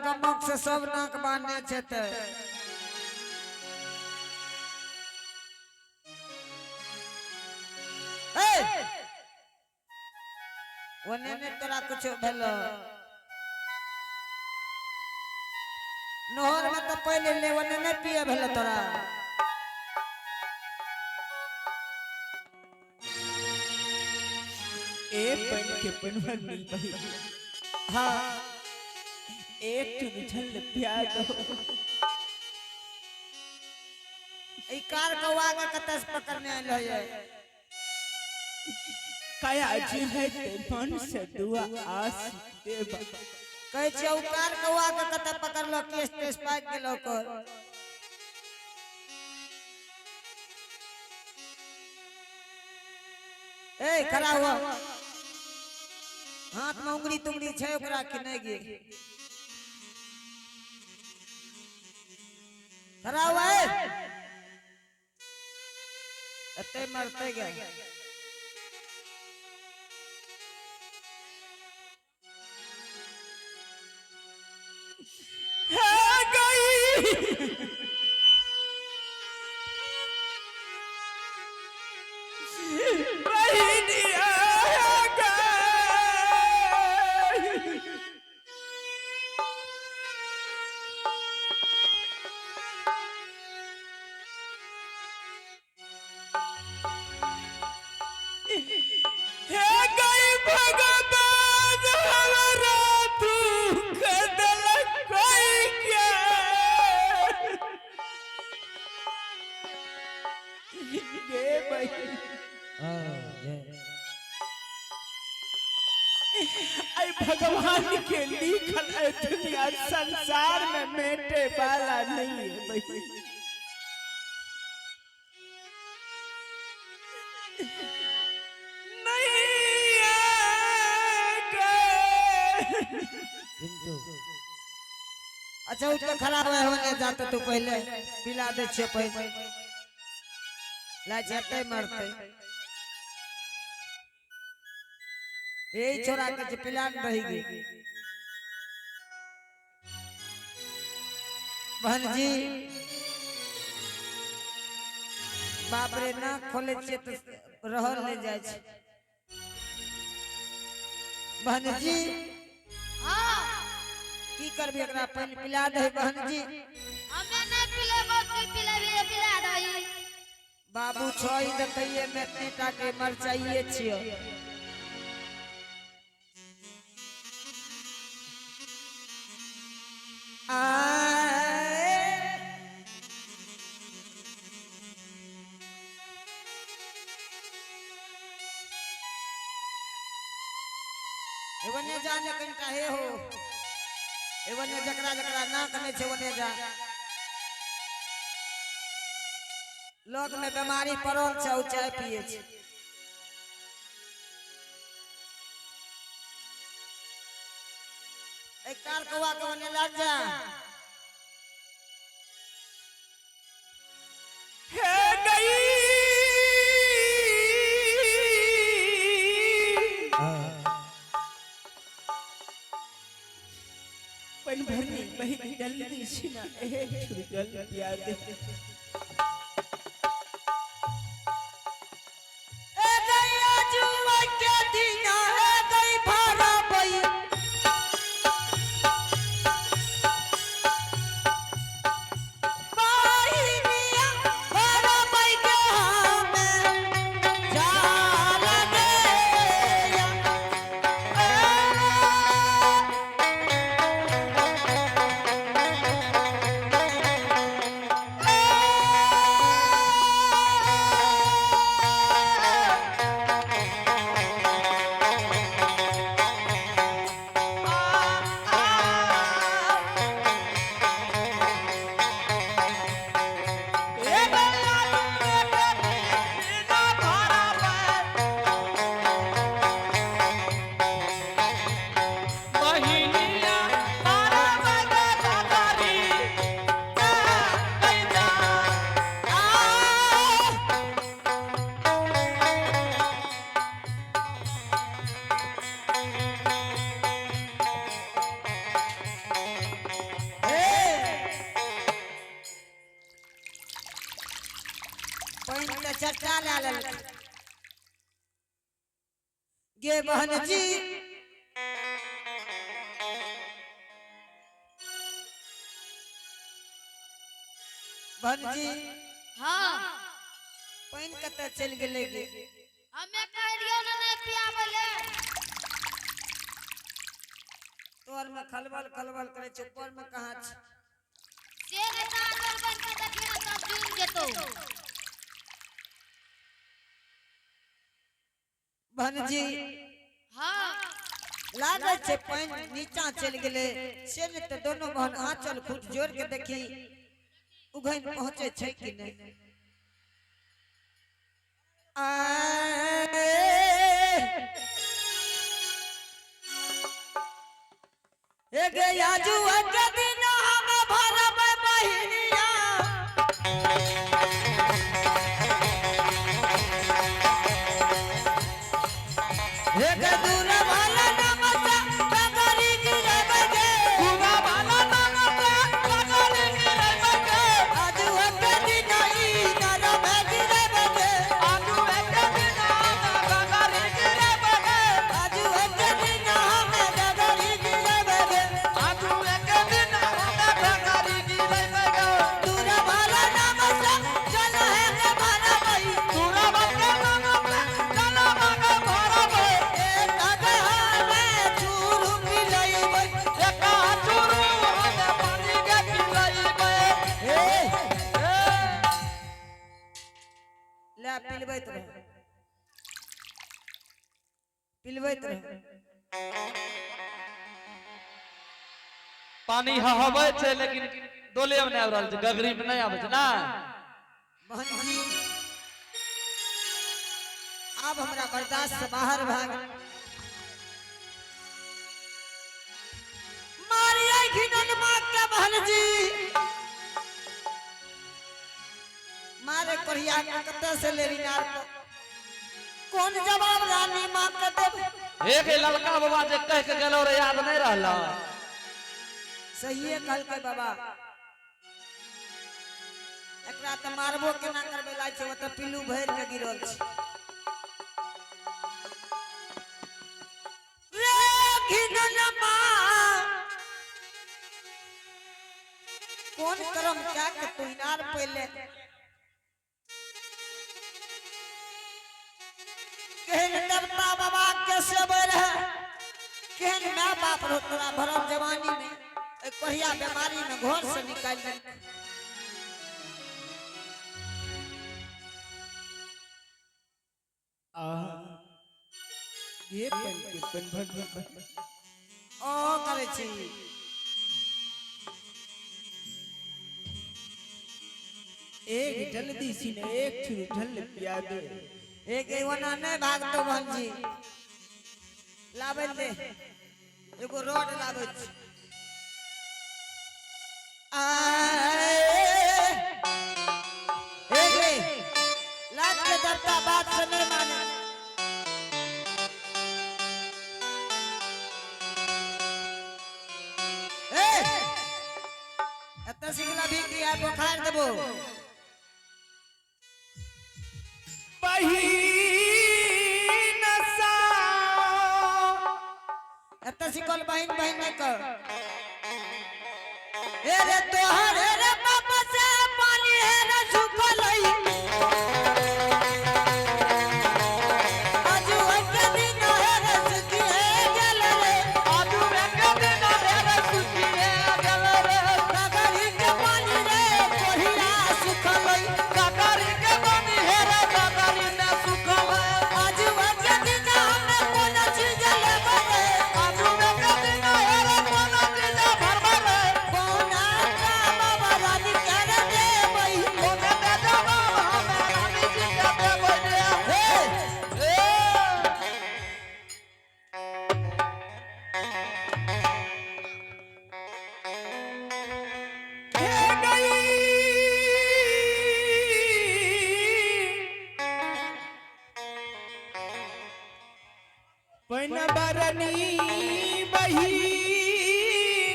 गमक से सब नाक बांधने छे ओने ने तोरा कुछ भेलो नहर में तो पहले ले ओने ने पिए भेलो तोरा ए बन के बनवनी बही हाँ एक चुनझल प्यार दो ई कार कौआ के कतस पकड़ने आइलो ये काया जी है ते मन से दुआ आस देबा कहै छै उ कार कौआ के कत पकड़लो केस तेस पाक गेलो कर ए खड़ा हुआ हाथ में उंगली तुंगली छै ओकरा कि नहीं गे खड़ा हुआ एते मरते गए भगवान के लिखल दुनिया संसार में मेटे वाला नहीं है भाई अच्छा उठ के खड़ा होने जाते तू पहले पिला दे छे पहले ला जते मरते यही छोरा के पिलान रहेगी बहन जी बाप रे ना खोले छे तो रहल ले जाय छे बहन जी हां की करबी एकरा पानी पिला दे बहन जी हमें नहीं पिलेबो तू पिलेबे पिला दई बाबू छोई देखिए में टीटा के मर चाहिए छियो एवने जाने कनटा हे हो एवने जकरा जकरा ना कने छे ओने जा लोग में बीमारी पड़ल छे उ चाय पिए छे एक कार कौआ के ओने लग जा है गई पन भरनी बही जल्दी सिना एक छुटल याद ए गे बहन जी बहन जी हाँ पानी कत चल गेले गे हमें कह दियो ना नहीं पियावे ले तोर में खलबल खलबल करे ऊपर में कहां छ से बेटा अगर बन के देखी ना तब जून जेतो बहन जी हाँ लागे छे पानी नीचा चल गेले से ने तो दोनों बहन आंचल खूट जोड़ के देखी उघन पहुंचे छे कि नहीं एक याजू के दिन हम भरब बहिनिया एक दूर वाला नमसा बगरी गिरे बगे दूरा वाला नमसा बगरी गिरे बगे आजू के दिन ई नरम गिरे बगे आजू के दिन बगरी गिरे बगे आजू के दिन हम बगरी गिरे बगे आजू के दिन बगरी गिरे बगे दूरा वाला नमसा चल है के भरा भई दूरा वाला नमसा चल मगे भरा भई पिलबैत रहे पानी हहबै छै लेकिन डोले में नहीं आब रहल छै गगरी में नहीं आबै छै ना बहन जी अब हमरा बर्दाश्त से बाहर भाग मारिया घिनन मां के बहन जी मारे करिया कत से लेरी नार को कौन जवाब रानी मां के देब एक ललका बाबा जे कह के गेलो रे याद नहीं रहला सही कहल के बाबा एकरा त मारबो केना करबे लाग छै ओ त पिल्लू भर के गिरल छै रे घिनन मां कौन करम क्या के तू इनार पहले केहन देवता बाबा कैसे रहे केहन माँ बाप रहो तोरा भरम जवानी में कहिया बीमारी में घर से निकाल दे ये पन के पन भर ओ करे छी एक जल्दी सी ने एक छुरी ढल पिया दे एक वना नहीं भाग तो बहन जी लाबे दे एगो रोड लाबे छी लाज के दत्ता बात से नहीं माने एत सिगला भी किया बुखार देबो सिकल बहन बहन नहीं कर ए रे तोहर रे बाबा से पानी है रे सुखल आजू के दिन है रे सुखी है गल रे आजू के दिन है रे सुखी है गल रे गगरी के पानी रे कोहिया सुखल गगरी के पानी है रे गगरी ने सुखल आजू के दिन हमें कोन चीज लेबे पन बरनी बही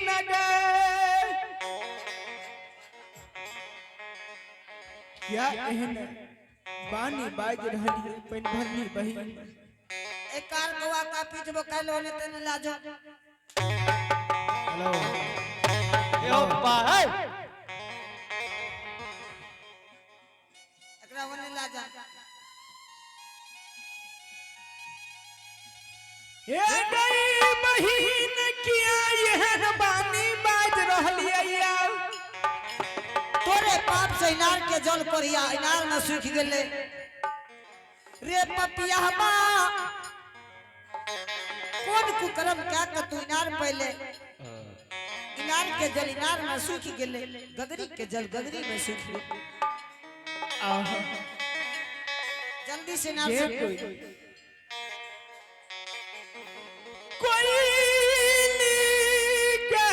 नगर क्या एहन बानी बाज रहली पन भरनी बही एक कार कवा का पीछबो कालो ने तने लाजो हेलो यो बा है एकरा वने लाजा ये गई बहिन किया यह बानी बाज रहलिया तोरे पाप से इनार के जल करिया इनार में सूख गेले रे पपिया हमा कौन कुकर्म क्या कर तू इनार पहले इनार के जल इनार में सूख गेले गगरी के जल गगरी में सूख गेले जल्दी से ना ये सूख कोई के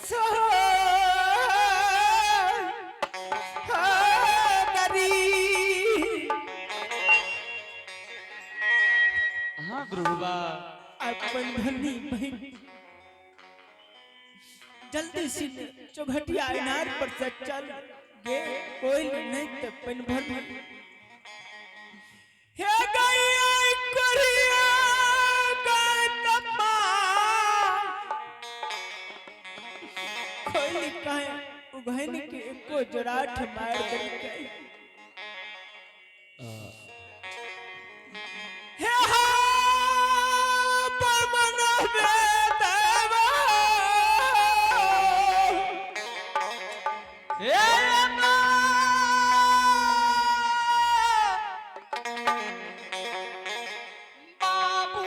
सो हाँ गुरुबा अपन धनी बहन जल्दी से चौघटिया इनार पर से चल गे कोई नहीं तो पन भर हे गई कोरिया गतमा कोई कहे उघन के एको जराठ मार दे हे हा पवन बेदवा ए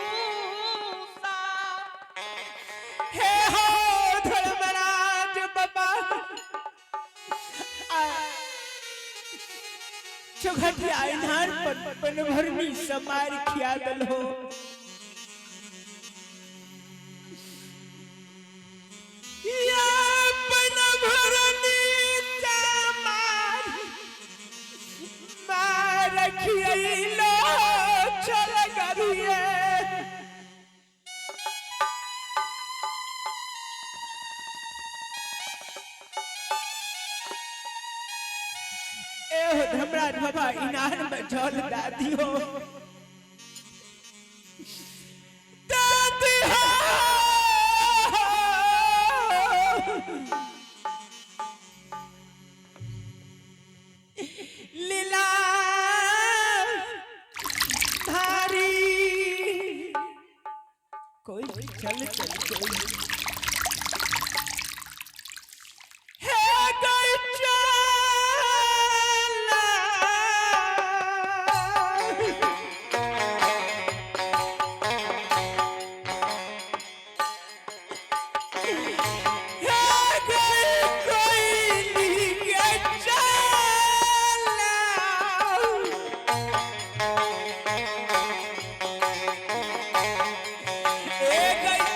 बाबूसा हे हो धर्मराज बाबा चौघटिया इनार पर पन भरनी समार खिया दल हो या पन भरनी समार मार खियलो चल करिए एहो धर्मराज बाबा इनार में जल दादी हो दादी हो लीला धारी कोई चल चल कोई हे गई चला हे गई कोई लिए चला ए गई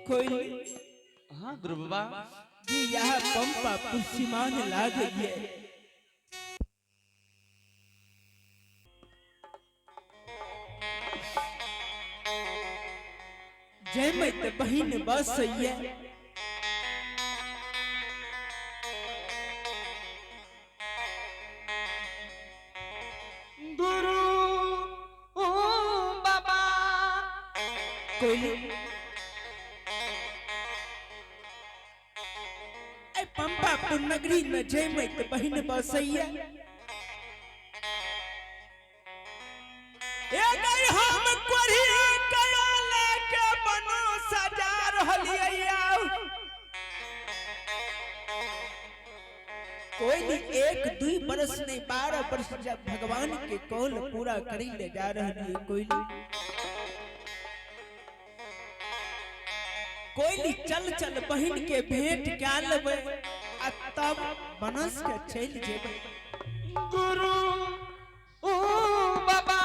कोई हाँ गुरु बाबा जी यह पंपा पुष्यमान लाग गए जय मत बहिन बस है गुरु बाबा कोई पंपापुर नगरी में जय मत बहिन बसैया हम कोरी कयाला के बनो सजा रहलिया कोई नहीं 1-2 बरस नहीं 12 बरस जब भगवान के कौल पूरा करी ले जा रही कोई नहीं चल चल बहिन के भेंट क्या लेबे आ तब बनस के चल जेबे गुरु बाबा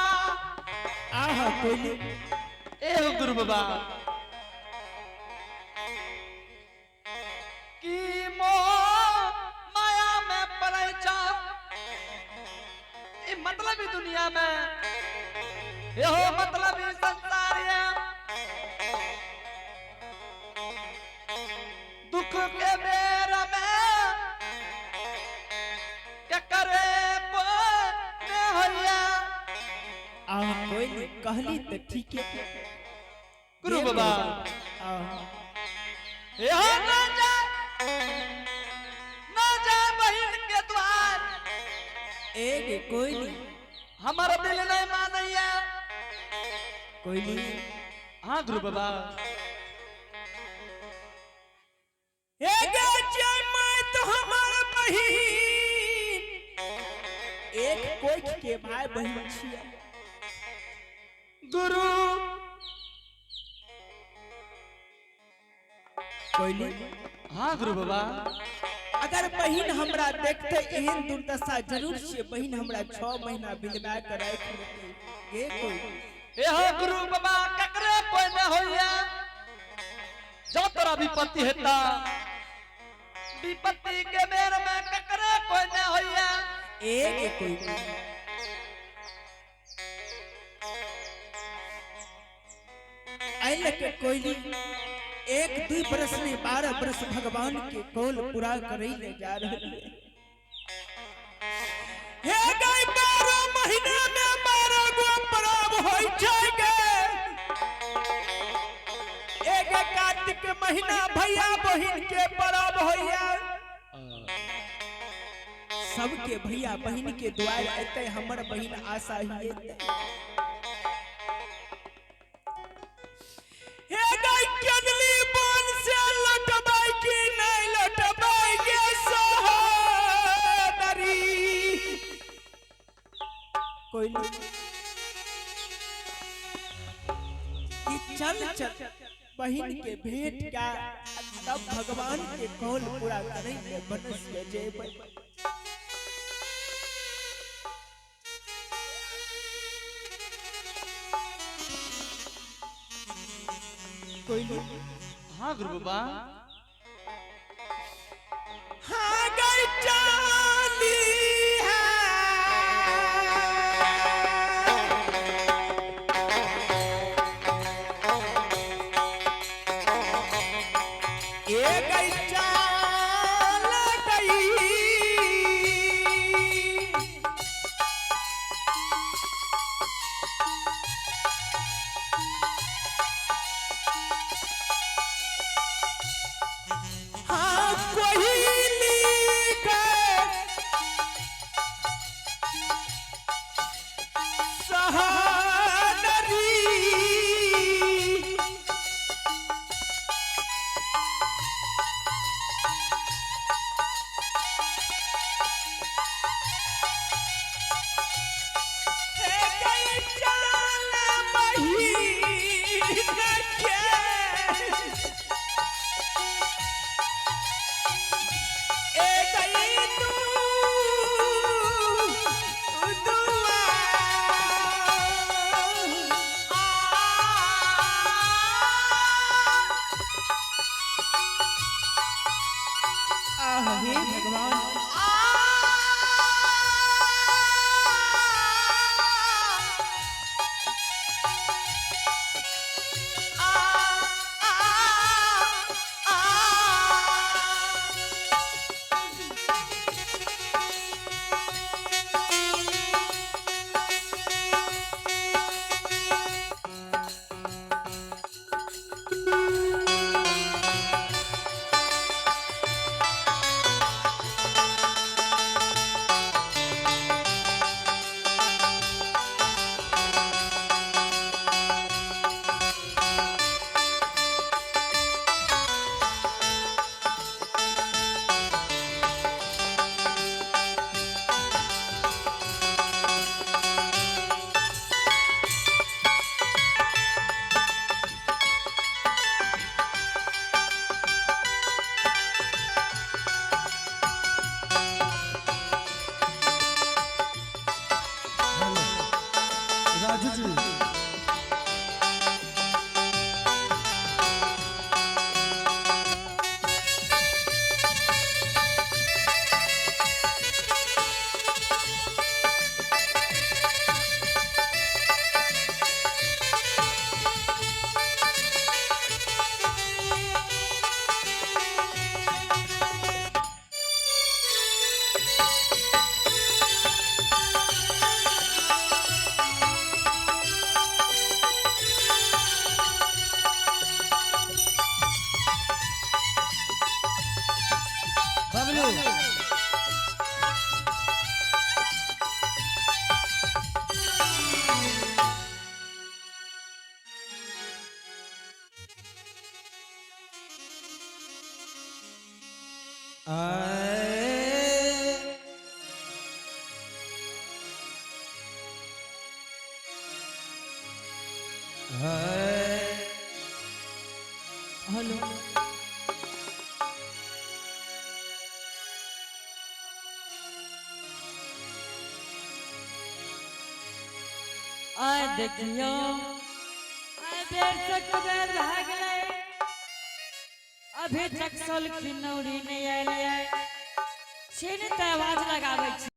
आहा कोई ए गुरु बाबा की मो माया में पड़ै छा ए मतलब ही दुनिया में ए हो मतलब ही संसार है दुख के बेर में क्या करे ने होया आहा कोई नहीं कहली तो ठीक है गुरु बाबा आहा ए हो ना जा बहिन के द्वार एक कोई नहीं हमारा दिल नहीं मानैया कोई नहीं हाँ गुरु बाबा जय मैं तो हमारा बहिन एक कोई के भाई बहन छिया गुरु कोई नहीं हाँ गुरु बाबा अगर बहिन हमरा देखते एहन दुर्दशा जरूर से बहिन हमरा 6 महीना बिलवा कर राख लेते ये कोई ए हो गुरु बाबा ककरे कोई न होया जो तोरा विपत्ति हेता विपत्ति के बेर में ककरे कोई न होया एक कोई आइल के कोई 1-2 बरस नहीं 12 बरस भगवान के कौल पूरा करई ले जा रहे हे गई 12 महीना में 12 गो परब होई जाएगा एक कार्तिक महीना भैया बहिन के परब होइया सबके भैया बहिन के द्वार आते हमर बहिन आशा ही हे गई केदली बन से लटबाई की नहीं लटबाई के सहोदरी कोई नहीं कि चल बहिन के भेंट का तब भगवान के कौल पूरा करेंगे बनस के जय कोई नहीं हाँ गुरु बाबा हाँ गई चाली राजू जी बबलू हेलो आय देखियो आय बेर से कुबेर भए गेलै अभी तक सोल की नौरी नहीं आयल है छीन त आवाज लगाबै छी।